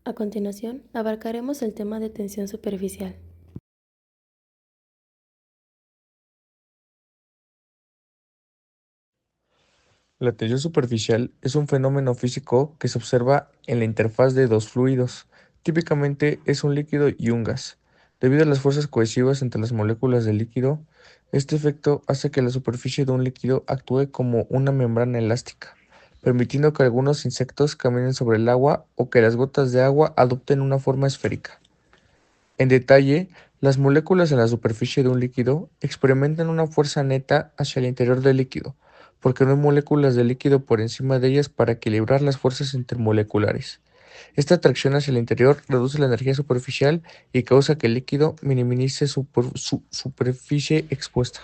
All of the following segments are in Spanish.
A continuación, abarcaremos el tema de tensión superficial. La tensión superficial es un fenómeno físico que se observa en la interfaz de dos fluidos. Típicamente es un líquido y un gas. Debido a las fuerzas cohesivas entre las moléculas del líquido, este efecto hace que la superficie de un líquido actúe como una membrana elástica, permitiendo que algunos insectos caminen sobre el agua o que las gotas de agua adopten una forma esférica. En detalle, las moléculas en la superficie de un líquido experimentan una fuerza neta hacia el interior del líquido, porque no hay moléculas de líquido por encima de ellas para equilibrar las fuerzas intermoleculares. Esta atracción hacia el interior reduce la energía superficial y causa que el líquido minimice su superficie expuesta.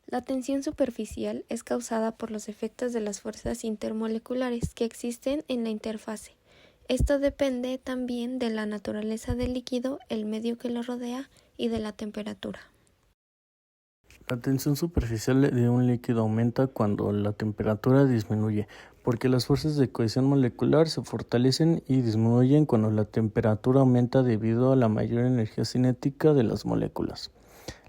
La tensión superficial es causada por los efectos de las fuerzas intermoleculares que existen en la interfase. Esto depende también de la naturaleza del líquido, el medio que lo rodea y de la temperatura. La tensión superficial de un líquido aumenta cuando la temperatura disminuye, porque las fuerzas de cohesión molecular se fortalecen y disminuyen cuando la temperatura aumenta debido a la mayor energía cinética de las moléculas.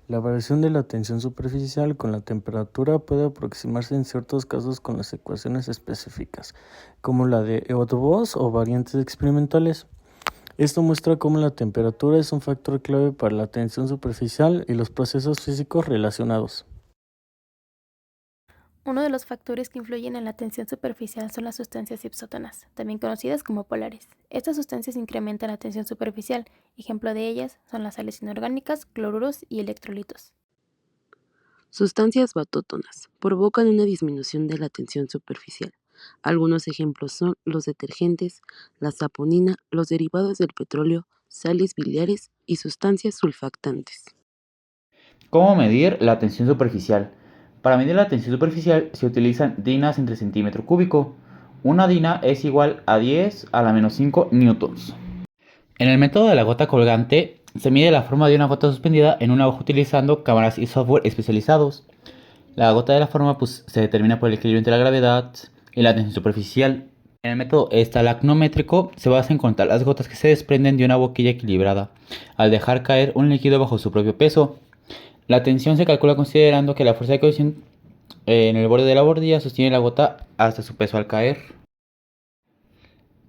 La variación de la tensión superficial con la temperatura puede aproximarse en ciertos casos con las ecuaciones específicas, como la de Eötvös o variantes experimentales. Esto muestra cómo la temperatura es un factor clave para la tensión superficial y los procesos físicos relacionados. Uno de los factores que influyen en la tensión superficial son las sustancias isótonas, también conocidas como polares. Estas sustancias incrementan la tensión superficial. Ejemplo de ellas son las sales inorgánicas, cloruros y electrolitos. Sustancias batótonas provocan una disminución de la tensión superficial. Algunos ejemplos son los detergentes, la saponina, los derivados del petróleo, sales biliares y sustancias sulfactantes. ¿Cómo medir la tensión superficial? Para medir la tensión superficial se utilizan dinas entre centímetro cúbico. Una dina es igual a 10 a la menos 5 newtons. En el método de la gota colgante se mide la forma de una gota suspendida en una hoja utilizando cámaras y software especializados. La gota de la forma se determina por el equilibrio entre la gravedad y la tensión superficial. En el método estalagnométrico se basa en contar las gotas que se desprenden de una boquilla equilibrada al dejar caer un líquido bajo su propio peso. La tensión se calcula considerando que la fuerza de cohesión en el borde de la bordilla sostiene la gota hasta su peso al caer.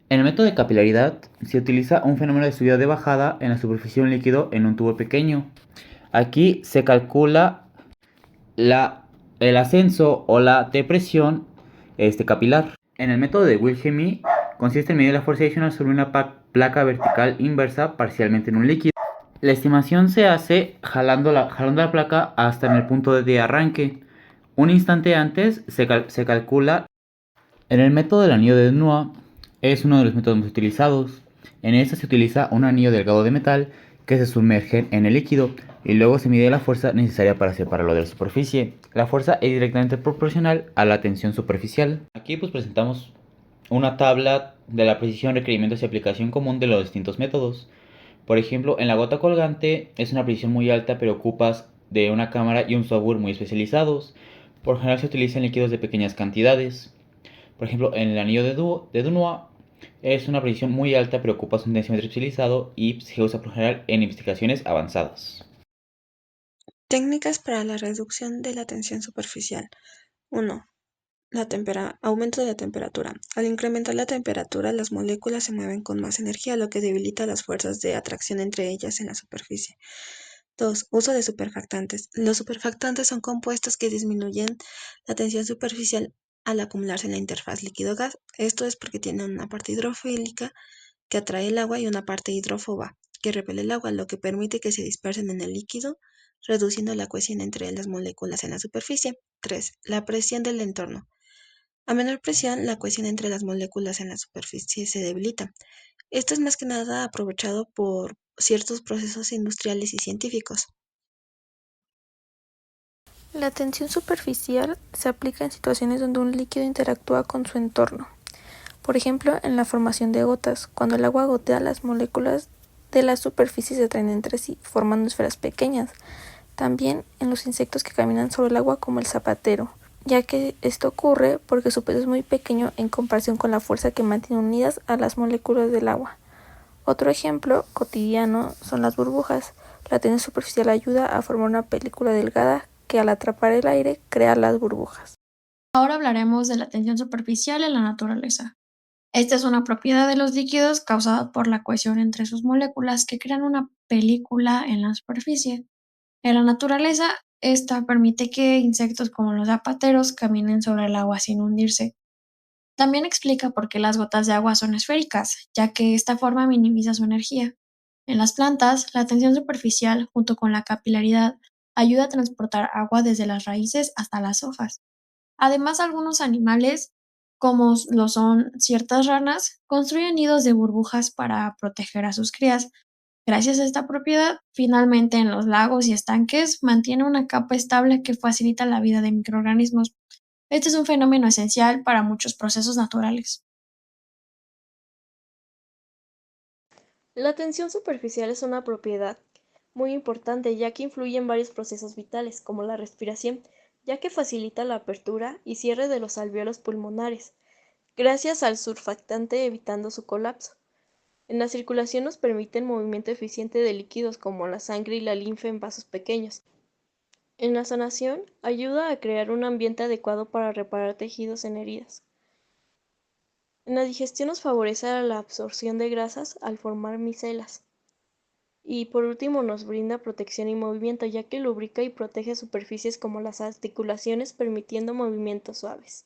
En el método de capilaridad se utiliza un fenómeno de subida de bajada en la superficie de un líquido en un tubo pequeño. Aquí se calcula el ascenso o la depresión capilar. En el método de Wilhelmy consiste en medir la fuerza adicional sobre una placa vertical inversa parcialmente en un líquido. La estimación se hace jalando la placa hasta en el punto de arranque. Un instante antes se calcula. En el método del anillo de Noah es uno de los métodos más utilizados. En este se utiliza un anillo delgado de metal que se sumerge en el líquido y luego se mide la fuerza necesaria para separarlo de la superficie. La fuerza es directamente proporcional a la tensión superficial. Aquí presentamos una tabla de la precisión, requerimientos y aplicación común de los distintos métodos. Por ejemplo, en la gota colgante es una precisión muy alta, pero ocupas de una cámara y un software muy especializados. Por lo general se utilizan líquidos de pequeñas cantidades. Por ejemplo, en el anillo de Dunois es una precisión muy alta, pero ocupas un densimétro especializado y se usa por lo general en investigaciones avanzadas. Técnicas para la reducción de la tensión superficial. 1. Aumento de la temperatura. Al incrementar la temperatura, las moléculas se mueven con más energía, lo que debilita las fuerzas de atracción entre ellas en la superficie. 2. Uso de superfactantes. Los superfactantes son compuestos que disminuyen la tensión superficial al acumularse en la interfaz líquido-gas. Esto es porque tienen una parte hidrofílica que atrae el agua y una parte hidrófoba que repele el agua, lo que permite que se dispersen en el líquido, reduciendo la cohesión entre las moléculas en la superficie. 3. La presión del entorno. A menor presión, la cohesión entre las moléculas en la superficie se debilita. Esto es más que nada aprovechado por ciertos procesos industriales y científicos. La tensión superficial se aplica en situaciones donde un líquido interactúa con su entorno. Por ejemplo, en la formación de gotas, cuando el agua gotea, las moléculas de la superficie se atraen entre sí, formando esferas pequeñas. También en los insectos que caminan sobre el agua, como el zapatero, ya que esto ocurre porque su peso es muy pequeño en comparación con la fuerza que mantiene unidas a las moléculas del agua. Otro ejemplo cotidiano son las burbujas. La tensión superficial ayuda a formar una película delgada que al atrapar el aire crea las burbujas. Ahora hablaremos de la tensión superficial en la naturaleza. Esta es una propiedad de los líquidos causada por la cohesión entre sus moléculas que crean una película en la superficie. En la naturaleza, esta permite que insectos como los zapateros caminen sobre el agua sin hundirse. También explica por qué las gotas de agua son esféricas, ya que esta forma minimiza su energía. En las plantas, la tensión superficial, junto con la capilaridad, ayuda a transportar agua desde las raíces hasta las hojas. Además, algunos animales, como lo son ciertas ranas, construyen nidos de burbujas para proteger a sus crías. Gracias a esta propiedad, finalmente en los lagos y estanques mantiene una capa estable que facilita la vida de microorganismos. Este es un fenómeno esencial para muchos procesos naturales. La tensión superficial es una propiedad muy importante ya que influye en varios procesos vitales, como la respiración, ya que facilita la apertura y cierre de los alvéolos pulmonares, gracias al surfactante evitando su colapso. En la circulación nos permite el movimiento eficiente de líquidos como la sangre y la linfa en vasos pequeños. En la sanación, ayuda a crear un ambiente adecuado para reparar tejidos en heridas. En la digestión nos favorece la absorción de grasas al formar micelas. Y por último nos brinda protección y movimiento, ya que lubrica y protege superficies como las articulaciones, permitiendo movimientos suaves.